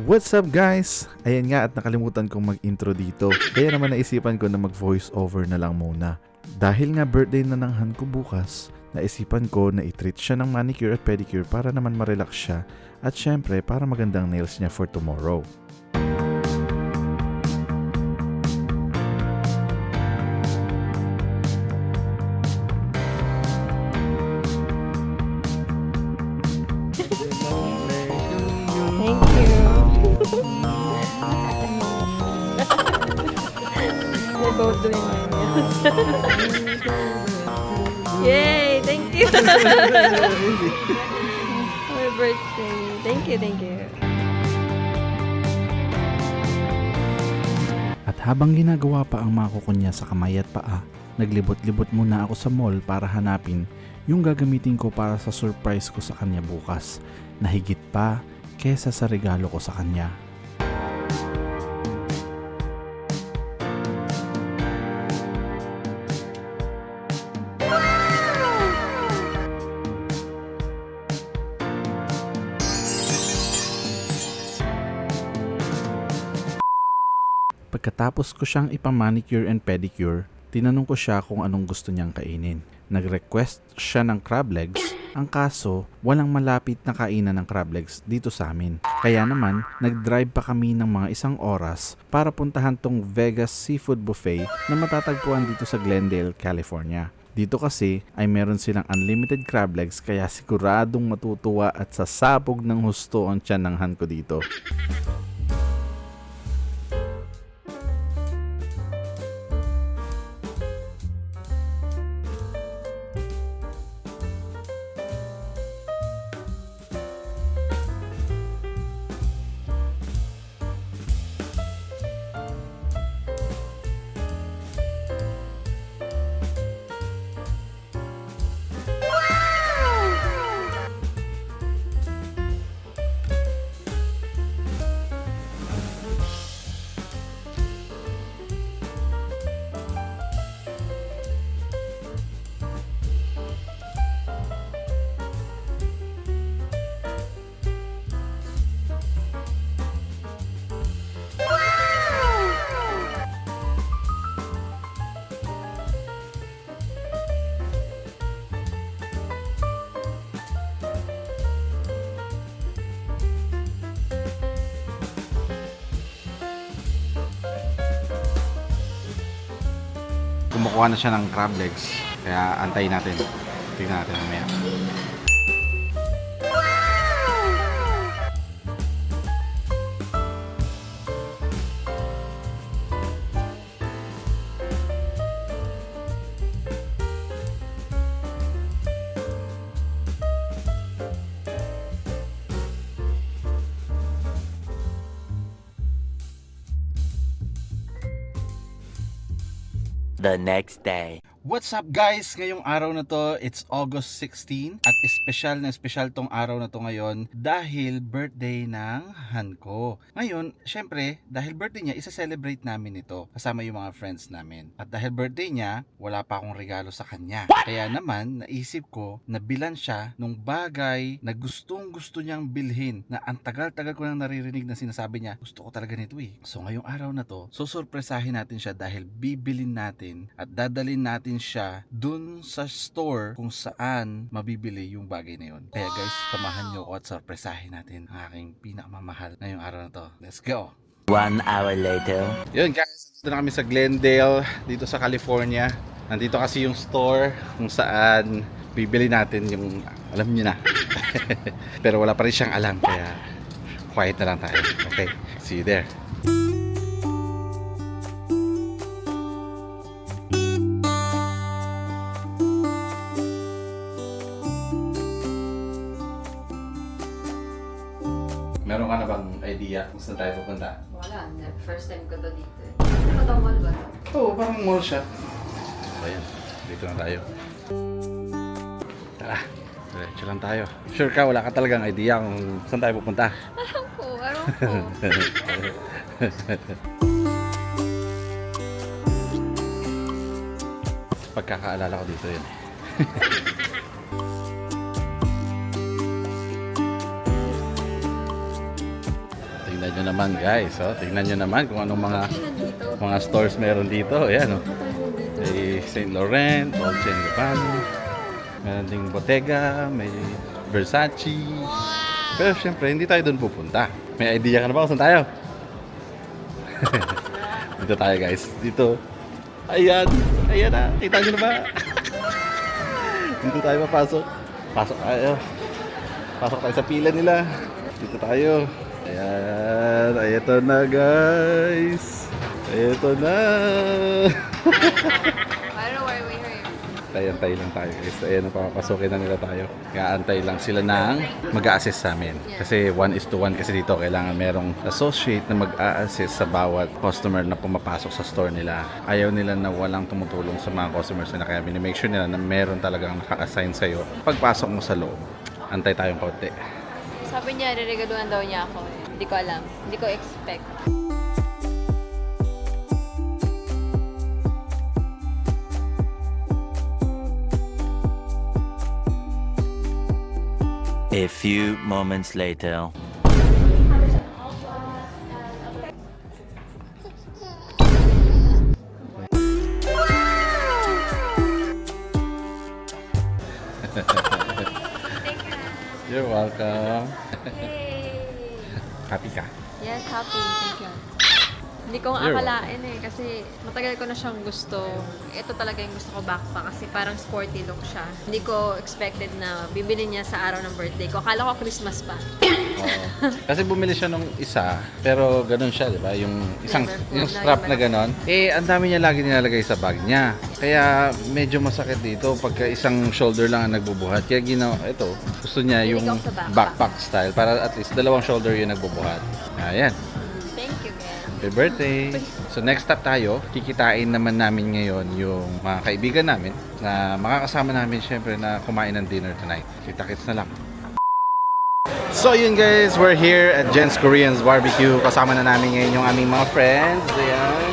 What's up guys? Ayan nga at nakalimutan kong mag-intro dito. Kaya naman naisipan ko na mag-voice over na lang muna. Dahil nga birthday na ng Han ko bukas, naisipan ko na i-treat siya ng manicure at pedicure para naman ma-relax siya at syempre para magandang nails niya for tomorrow. Thank you. We're both doing my nails. Yay! Thank you. My birthday. Thank you, thank you. At habang ginagawa pa ang mga kuko niya sa kamay at paa, naglibot-libot muna ako sa mall para hanapin yung gagamitin ko para sa surprise ko sa kanya bukas na higit pa kesa sa regalo ko sa kanya. Pagkatapos ko siyang ipamanicure and pedicure, tinanong ko siya kung anong gusto niyang kainin. Nag-request siya ng crab legs, ang kaso walang malapit na kainan ng crab legs dito sa amin. Kaya naman, nag-drive pa kami ng mga 1 oras para puntahan tong Vegas Seafood Buffet na matatagpuan dito sa Glendale, California. Dito kasi ay meron silang unlimited crab legs kaya siguradong matutuwa at sasabog ng husto ang tiyan ng Han ko dito. Kumukuha na siya ng crab legs. Kaya antayin natin. Tingnan natin mamaya. The next day. What's up guys? Ngayong araw na to, it's August 16 at special tong araw na to ngayon dahil birthday ng Han ko. Ngayon, syempre, dahil birthday niya, isa-celebrate namin ito kasama yung mga friends namin. At dahil birthday niya, wala pa akong regalo sa kanya. Kaya naman, naisip ko na bilan siya nung bagay na gustong gusto niyang bilhin na ang tagal-tagal ko nang naririnig na sinasabi niya, gusto ko talaga nito eh. So ngayong araw na to, susurpresahin natin siya dahil bibilin natin at dadalhin natin siya dun sa store kung saan mabibili yung bagay na yun. Kaya guys, samahan nyo ko at sorpresahin natin ang aking pinakamamahal ngayong araw na to. Let's go! 1 hour later. Yun guys, dito na kami sa Glendale, dito sa California. Nandito kasi yung store kung saan bibili natin yung, alam nyo na. Pero wala pa rin siyang alam, kaya quiet na lang tayo. Okay, see you there. Meron ka na bang idea kung saan tayo pupunta? Wala, first time ko to dito eh. Ano to, mall ba to? Oo, parang mall siya. So ayan, dito na tayo. Tara, diretso lang tayo. Sure ka, wala ka talagang idea kung saan tayo pupunta? Alam ko. Pagkakaalala ko dito yun. Tingnan Tingnan nyo naman guys. Oh. Tingnan nyo naman kung anong mga stores meron dito. Ayan oh. May St. Laurent, Dolce & Gabbana. Meron ding Bottega, may Versace. Pero syempre, hindi tayo doon pupunta. May idea ka na ba kung saan tayo? Dito tayo guys. Dito. Ayan. Ayan na. Kita nyo na ba? Dito tayo papasok. Pasok tayo. Pasok tayo sa pila nila. Dito tayo. Ayan. Ito na guys. Ito na. I don't know why we here. Antay lang tayo guys. Ayan, papasokin na nila tayo. Kaantay lang sila ng mag-a-assist sa amin. Kasi 1:1 kasi dito. Kailangan merong associate na mag-a-assist sa bawat customer na pumapasok sa store nila. Ayaw nila na walang tumutulong sa mga customers nila. Kaya minimake sure nila na meron talagang naka-assign sa'yo. Pagpasok mo sa loob, antay tayong kaunti. Sabi niya, riregaluhan daw niya ako. Hindi ko alam. Hindi ko expect. A few moments later. You're welcome. Yay! Happy ka? Yes, happy. Thank you. Hindi ko nga You're akalain kasi matagal ko na siyang gusto. Ito talaga yung gusto ko backpack kasi parang sporty look siya. Hindi ko expected na bibili niya sa araw ng birthday ko. Akala ko Christmas pa. Oo. Kasi bumili siya nung isa, pero ganun siya, di ba? Yung isang Liverpool yung na strap yung na ganon. Ang dami niya lagi nilalagay sa bag niya. Kaya medyo masakit dito pagka isang shoulder lang ang nagbubuhat. Kaya ito, gusto niya yung Hilig ako sa backpack style para at least dalawang shoulder yung nagbubuhat. Ayan. Thank you, guys. Happy birthday! So next stop tayo, kikitain naman namin ngayon yung mga kaibigan namin na makakasama namin syempre na kumain ng dinner tonight. Kita-kits na lang. So yun guys, we're here at Jen's Korean's Barbecue. Kasama na namin ngayon yung aming mga friends. Ayan.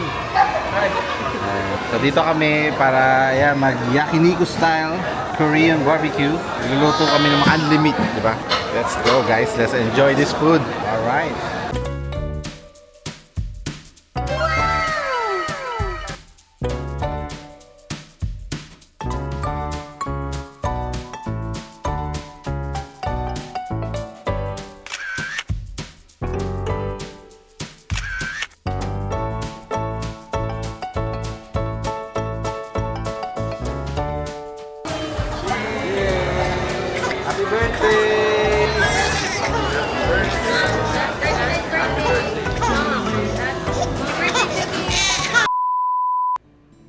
So dito kami para mag-yakiniku style Korean barbecue. Luluto kami ng mga unlimited, di ba? Let's go guys, let's enjoy this food. Alright. Happy birthday!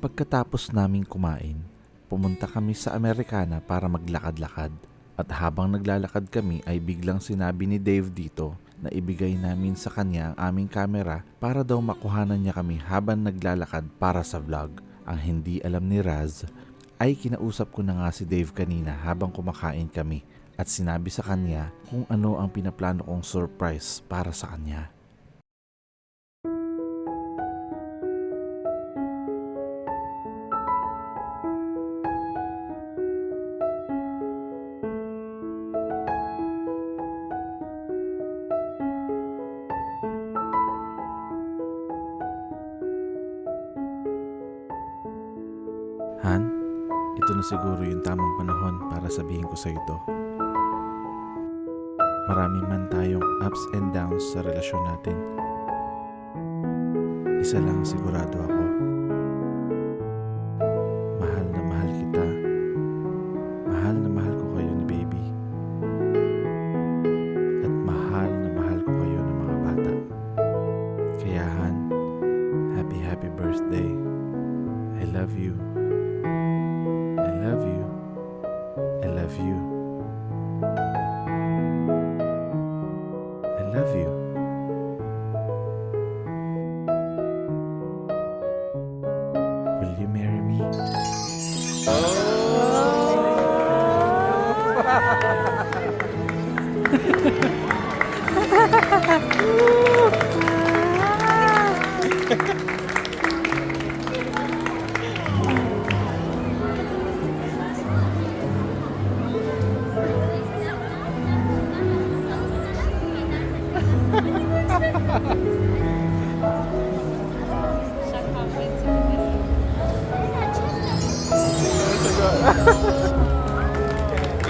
Pagkatapos naming kumain, pumunta kami sa Americana para maglakad-lakad. At habang naglalakad kami ay biglang sinabi ni Dave dito na ibigay namin sa kanya ang aming camera para daw makuhanan niya kami habang naglalakad para sa vlog. Ang hindi alam ni Raz ay kinausap ko na nga si Dave kanina habang kumakain kami at sinabi sa kanya kung ano ang pinaplano kong surprise para sa kanya. Han, ito na siguro yung tamang panahon para sabihin ko sa ito. Marami man tayong ups and downs sa relasyon natin. Isa lang ang sigurado ako. Mahal na mahal kita. Mahal na mahal ko kayo ni baby. At mahal na mahal ko kayo ng mga bata. Kaya Han, happy birthday. I love you. I love you. I love you. I love you. Will you marry me?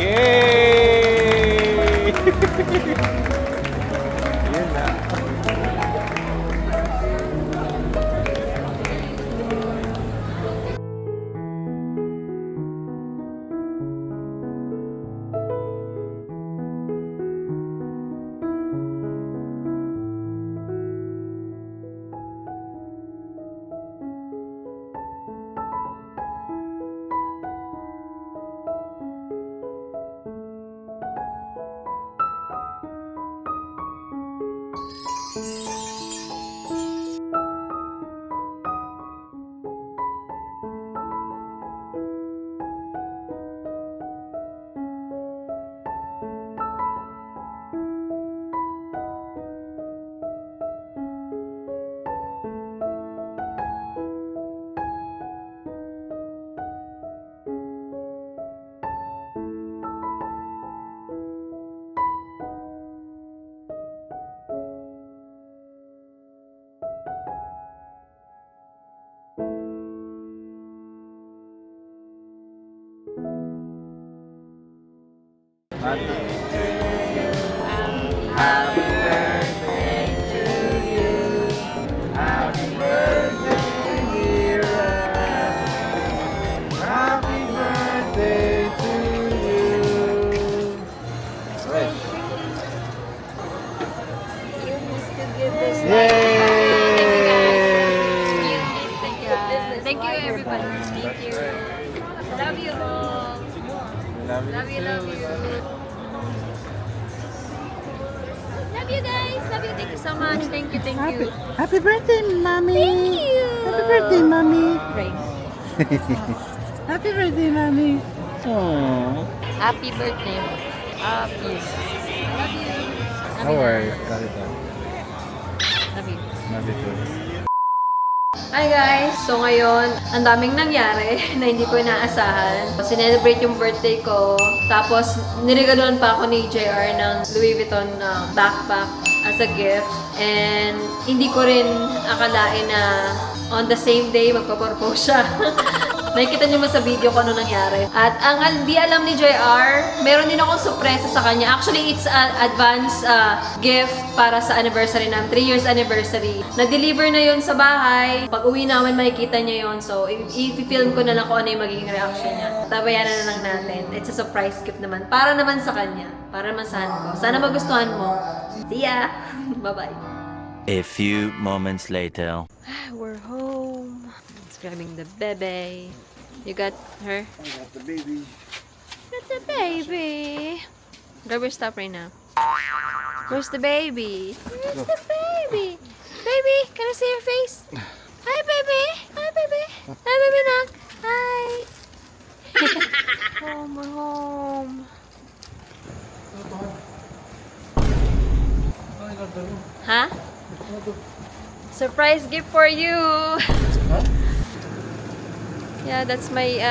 Yay! Yun na. Thank you, everybody. Thank you. Love you all. Love you, love you. Love you guys. Love you. Thank you so much. Thank you, thank you. Happy birthday, mommy. Thank you. Happy birthday, mommy. Rain. Happy birthday, mommy. Aww. Happy birthday. Happy. Love you. How are you? Love you. Love you too. Hi guys! So ngayon, ang daming nangyari na hindi ko inaasahan. Sinelebrate yung birthday ko. Tapos, niregaluhan pa ako ni JR ng Louis Vuitton na backpack as a gift. And hindi ko rin akalain na on the same day magpa-propose siya. Nakikita niyo mo sa video kung ano nangyari. At ang di alam ni JR, meron din akong sorpresa sa kanya. Actually, it's an advance gift para sa anniversary namin. 3 years anniversary. Na-deliver na yun sa bahay. Pag uwi namin, makikita niya yun. So, i-film ko na lang kung ano yung magiging reaction niya. Tabayanan na lang natin. It's a surprise gift naman. Para naman sa kanya. Para naman sa ko. Sana magustuhan mo. See ya! Bye-bye. A few moments later. We're home. It's grabbing the baby. You got her? I got the baby. Got the baby. Grab your stuff right now. Where's the baby? Where's the baby? Baby, can I see your face? Hi, baby. Hi, baby. Hi, baby, knock. Hi. Home, we're home. Huh? Surprise gift for you. Yeah, that's my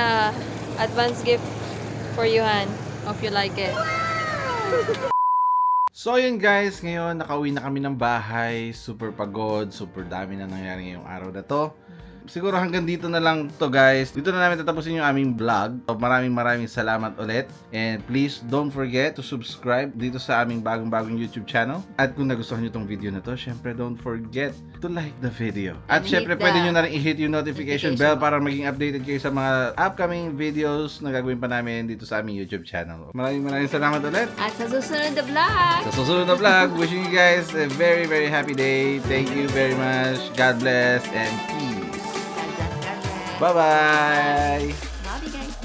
advance gift for you, Han. Hope you like it. So yun guys, ngayon nakauwi na kami ng bahay. Super pagod, super dami na nangyari ngayong araw na to. Siguro hanggang dito na lang to guys. Dito na namin tatapusin yung aming vlog. So, maraming salamat ulit. And please don't forget to subscribe dito sa aming bagong YouTube channel. At kung nagustuhan nyo tong video na to, syempre don't forget to like the video. At And syempre hit the pwede nyo na rin i-hit yung notification bell bell. para maging updated kayo sa mga upcoming videos na gagawin pa namin dito sa aming YouTube channel. Maraming salamat ulit. At sa susunod na vlog. Sa susunod na vlog, wishing you guys a very happy day. Thank you very much. God bless and peace. Bye-bye. Love you guys.